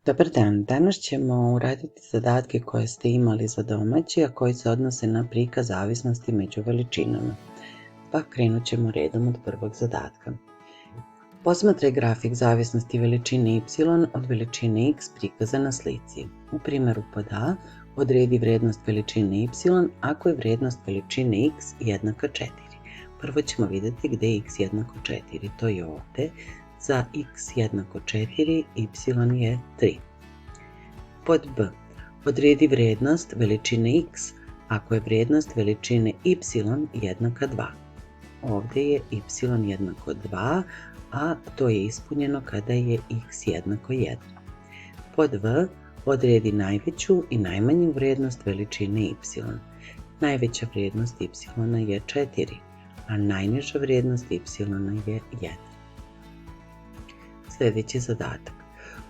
Dobar dan, danas ćemo uraditi zadatke koje ste imali za domaći, a koji se odnose na prikaz zavisnosti među veličinama. Pa krenut ćemo redom od prvog zadatka. Posmatraj grafik zavisnosti veličine y od veličine x prikaza na slici. U primjeru pod A, odredi vrednost veličine y ako je vrednost veličine x jednaka 4. Prvo ćemo vidjeti gdje je x jednako 4, to je ovdje. Za x jednako 4, y je 3. Pod B. Odredi vrednost veličine x ako je vrednost veličine y jednaka 2. Ovdje je y jednako 2, a to je ispunjeno kada je x jednako 1. Pod V. Odredi najveću i najmanju vrednost veličine y. Najveća vrijednost y je 4, a najniža vrijednost y je 1. Sljedeći zadatak.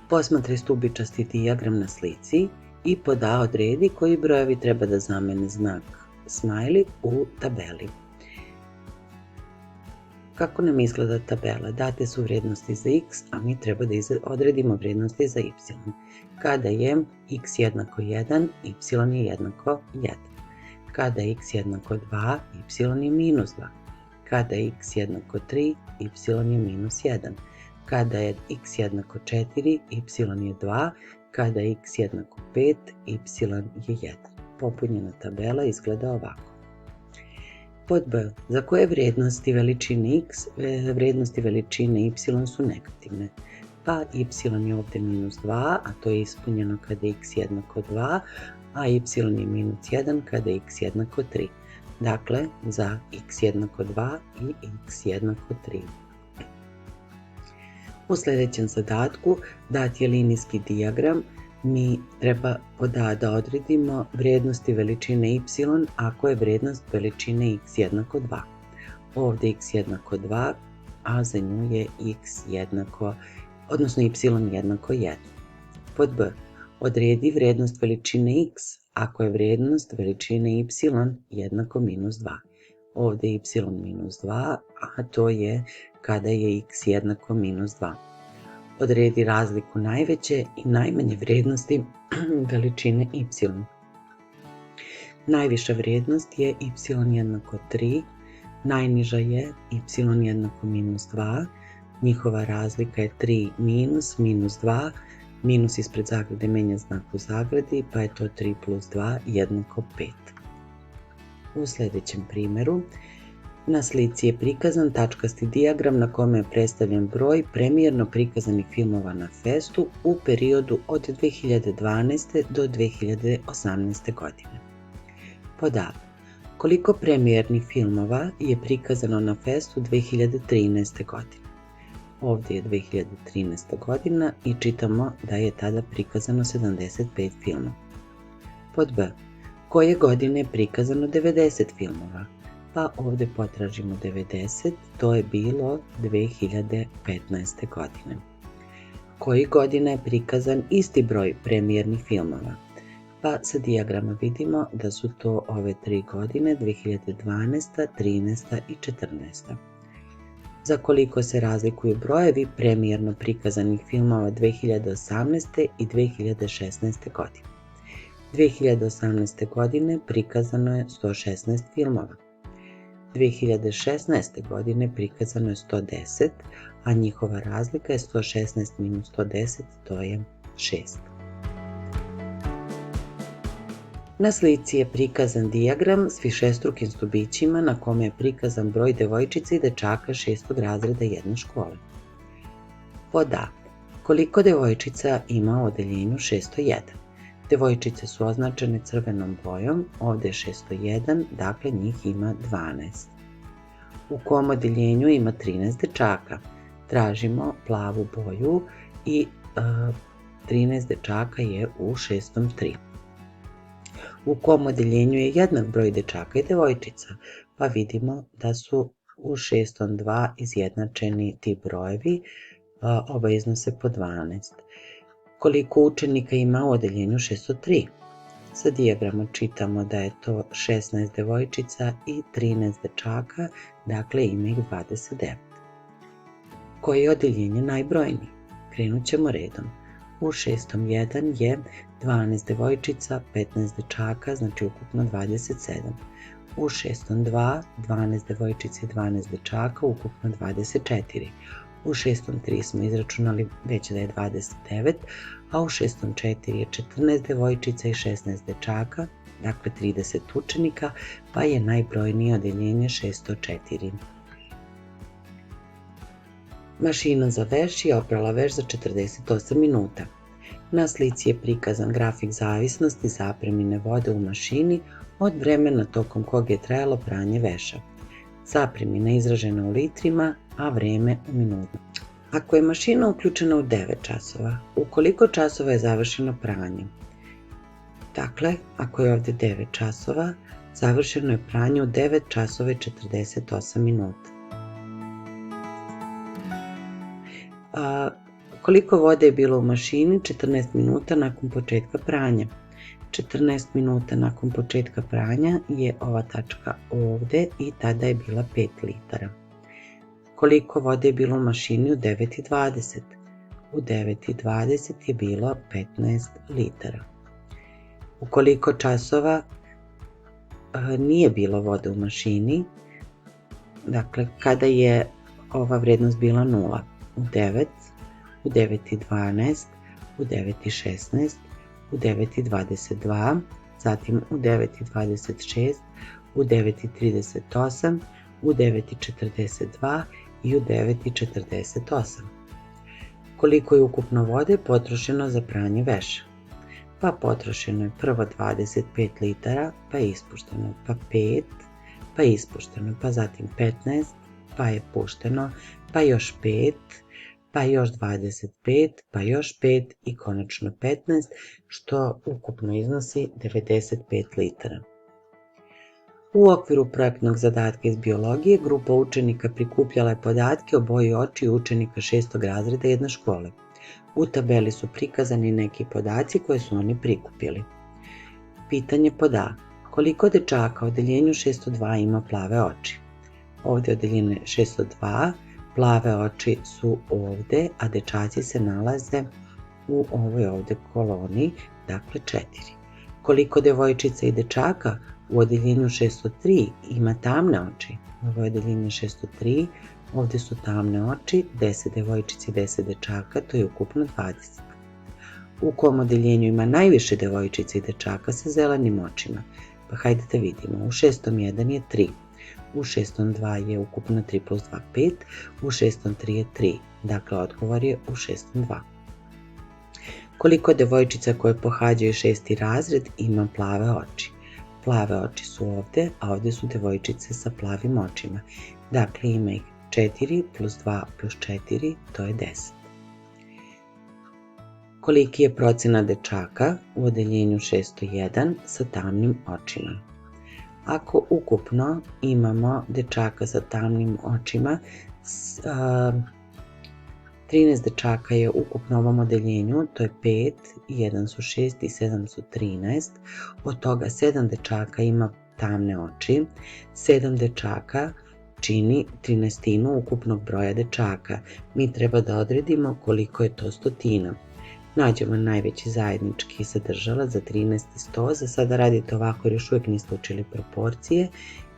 Posmatraj stubičasti dijagram na slici i pod A odredi koji brojevi treba da zamene znak smajli u tabeli. Kako nam izgleda tabela? Date su vrijednosti za x, a mi treba da odredimo vrijednosti za y. Kada je x jednako 1, y je jednako 1. Kada je x jednako 2, y je minus 2. Kada je x jednako 3, y je minus 1. Kada je x jednako 4, y je 2, kada je x jednako 5, y je 1. Popunjena tabela izgleda ovako. Pod B. Za koje vrijednosti veličine x, vrijednosti veličine y su negativne? Pa y je ovdje minus 2, a to je ispunjeno kada je x jednako 2, a y je minus 1 kada je x jednako 3. Dakle, za x jednako 2 i x jednako 3. U sljedećem zadatku dat je linijski dijagram. Mi treba pod A da odredimo vrijednosti veličine y ako je vrijednost veličine x jednako 2. Ovdje x jednako 2, a za nju je x jednako, odnosno y jednako 1. Pod B. Odredi vrijednost veličine x ako je vrijednost veličine y jednako minus 2. Ovdje je y minus 2, a to je kada je x jednako minus 2. Odredi razliku najveće i najmanje vrijednosti veličine y. Najviša vrijednost je y jednako 3, najniža je y jednako minus 2, njihova razlika je 3 minus 2, minus ispred zagrade menja znak u zagradi, pa je to 3 plus 2 jednako 5. U sljedećem primjeru, na slici je prikazan tačkasti dijagram na kome je predstavljen broj premijerno prikazanih filmova na festu u periodu od 2012. do 2018. godine. Pod A. Koliko premijernih filmova je prikazano na festu 2013. godine? Ovdje je 2013. godina i čitamo da je tada prikazano 75 filmova. Pod B. Koje godine je prikazano 90 filmova? Pa ovdje potražimo 90, to je bilo 2015. godine. Koji godina je prikazan isti broj premijernih filmova? Pa sa dijagrama vidimo da su to ove tri godine, 2012, 13 i 14. Za koliko se razlikuju brojevi premijerno prikazanih filmova 2018. i 2016. godine? 2018. godine prikazano je 116 filmova. 2016. godine prikazano je 110, a njihova razlika je 116 minus 110, to je 6. Na slici je prikazan dijagram s višestrukim stubićima na kome je prikazan broj devojčica i dečaka 6. razreda jedne škole. Pod A. Koliko devojčica ima u odeljenju 601? Devojčice su označene crvenom bojom, ovdje je 601, dakle njih ima 12. U kom odeljenju ima 13 dečaka? Tražimo plavu boju i 13 dečaka je u 603. U kom odeljenju je jednak broj dečaka i devojčica? Pa vidimo da su u 602 izjednačeni ti brojevi, oba iznose po 12. Koliko učenika ima u odeljenju 603? Sa dijagrama čitamo da je to 16 devojčica i 13 dečaka, dakle ima ih 29. Koje je odeljenje najbrojnije? Krenut ćemo redom. U šestom 1 je 12 devojčica, 15 dečaka, znači ukupno 27. U šestom 2, 12 devojčica i 12 dečaka, ukupno 24. U šestom 3 smo izračunali već da je 29, a u šestom 4 je 14 devojčica i 16 dečaka, dakle 30 učenika, pa je najbrojnije odeljenje 604. Mašina za veš je oprala veš za 48 minuta. Na slici je prikazan grafik zavisnosti zapremine vode u mašini od vremena tokom kog je trajalo pranje veša. Zapremina je izražena u litrima, a vreme u minutama. Ako je mašina uključena u 9 časova, u koliko časova je završeno pranje? Dakle, ako je ovdje 9 časova, završeno je pranje u 9 časova i 48 minuta. Koliko vode je bilo u mašini 14 minuta nakon početka pranja? 14 minuta nakon početka pranja je ova tačka ovdje i tada je bila 5 litara. Koliko vode je bilo u mašini u 9:20? U 9:20 je bilo 15 litara. U koliko časova nije bilo vode u mašini? Dakle, kada je ova vrednost bila 0? U 9, u 9:12, u 9:16, u 9:22, zatim u 9:26, u 9:38, u 9:42 i u 9:48. Koliko je ukupno vode potrošeno za pranje veša? Pa potrošeno je prvo 25 litara, pa je ispušteno, pa 5, pa je ispušteno, pa zatim 15, pa je pušteno, pa još 5, pa još 25, pa još 5 i konačno 15, što ukupno iznosi 95 litara. U okviru projektnog zadatka iz biologije, grupa učenika prikupljala je podatke o boji očiju učenika 6. razreda jedne škole. U tabeli su prikazani neki podaci koje su oni prikupili. Pitanje pod A. Koliko dečaka u odeljenju 602 ima plave oči? Ovdje je odeljenje 602, plave oči su ovdje, a dečaci se nalaze u ovoj ovdje koloni, dakle 4. Koliko devojčica i dečaka u odeljenju 603 ima tamne oči? Ovo je odeljenje 603, ovdje su tamne oči, 10 devojčica i 10 dečaka, to je ukupno 20. U kom odeljenju ima najviše devojčica i dečaka sa zelenim očima? Pa hajde da vidimo, u 601 je 3. U 602 je ukupno 3 plus 2, 5, u 603 je 3, dakle odgovor je u 602. Koliko devojčica koje pohađaju 6. razred ima plave oči? Plave oči su ovdje, a ovdje su devojčice sa plavim očima. Dakle, ima ih 4 plus 2 plus 4, to je 10. Koliki je procenat dečaka u odeljenju 601 sa tamnim očima? Ako ukupno imamo dečaka sa tamnim očima, 13 dečaka je ukupno u ovom odeljenju, to je 5, 1 su 6 i 7 su 13, od toga 7 dečaka ima tamne oči, 7 dečaka čini 13 ukupnog broja dečaka. Mi treba da odredimo koliko je to stotina. Nađemo najveći zajednički sadržalac za 13 i 100, za sada radite ovako jer još uvijek niste učili proporcije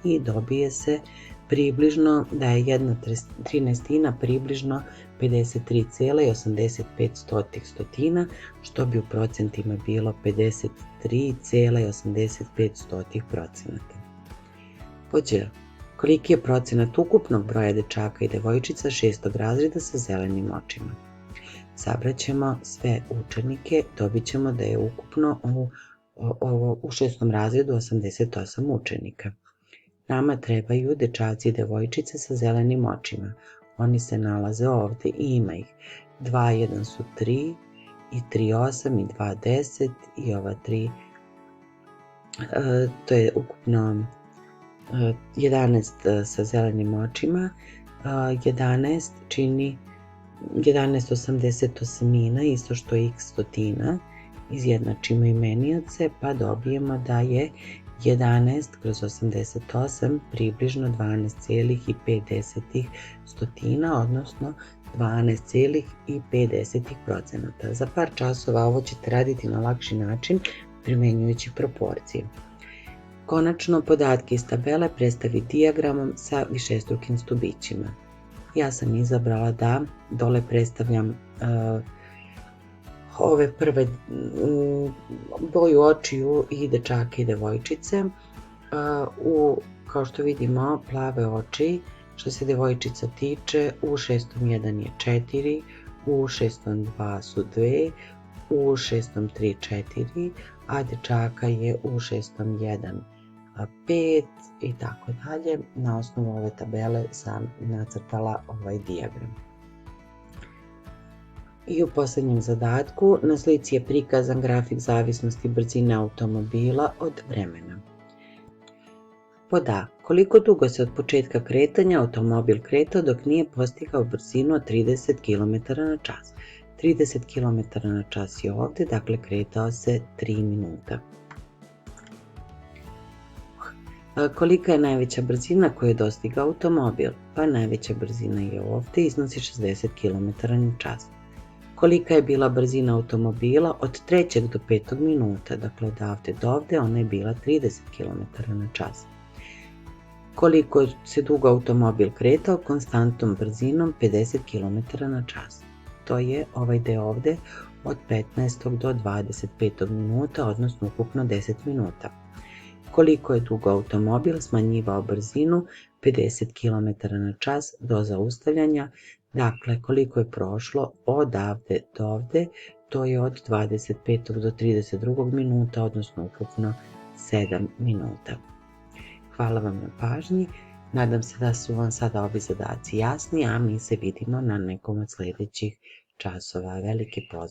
i dobije se približno da je jedna 13 približno 53,85 stotina, što bi u procentima bilo 53,85%. Pod Đ. Koliki je procenat ukupnog broja dečaka i devojčica 6. razreda sa zelenim očima? Sabraćemo sve učenike, dobit ćemo da je ukupno u 6. razredu 88 učenika. Nama trebaju dečaci i devojčice sa zelenim očima. Oni se nalaze ovdje i ima ih 2, 1 su 3 i 3, 8 i 2, 10 i ova 3, to je ukupno 11 sa zelenim očima. 11 čini 11/88, isto što je x stotina, izjednačimo imenioce pa dobijemo da je 11/88 približno 12,5 stotina, odnosno 12,5%. Za par časova ovo ćete raditi na lakši način primjenjujući proporcije. Konačno, podatke iz tabele predstavi dijagramom sa višestrukim stubićima. Ja sam izabrala da dole predstavljam ove prve boju očiju i dečaka i devojčice. Kao što vidimo, plave oči, što se devojčica tiče, u 6.1 je 4, u 6.2 su 2, u 6.3 4, a dečaka je u 6.1 5 i tako dalje. Na osnovu ove tabele sam nacrtala ovaj dijagram. I u posljednjem zadatku na slici je prikazan grafik zavisnosti brzine automobila od vremena. Pod A. Koliko dugo se od početka kretanja automobil kretao dok nije postigao brzinu od 30 km/h? 30 km/h je ovdje, dakle kretao se 3 minuta. Kolika je najveća brzina koju je dostigao automobil? Pa najveća brzina je ovdje, iznosi 60 km/h. Kolika je bila brzina automobila od 3. do 5. minuta? Dakle, odavde do ovdje ona je bila 30 km/h. Koliko se dugo automobil kretao konstantnom brzinom 50 km/h? To je ovaj deo ovdje od 15. do 25. minuta, odnosno ukupno 10 minuta. Koliko je dugo automobil smanjivao brzinu 50 km/h do zaustavljanja? Dakle, koliko je prošlo odavde do ovdje? To je od 25. do 32. minuta, odnosno ukupno 7 minuta. Hvala vam na pažnji. Nadam se da su vam sada ovi zadaci jasni, a mi se vidimo na nekom od sljedećih časova. Veliki pozdrav!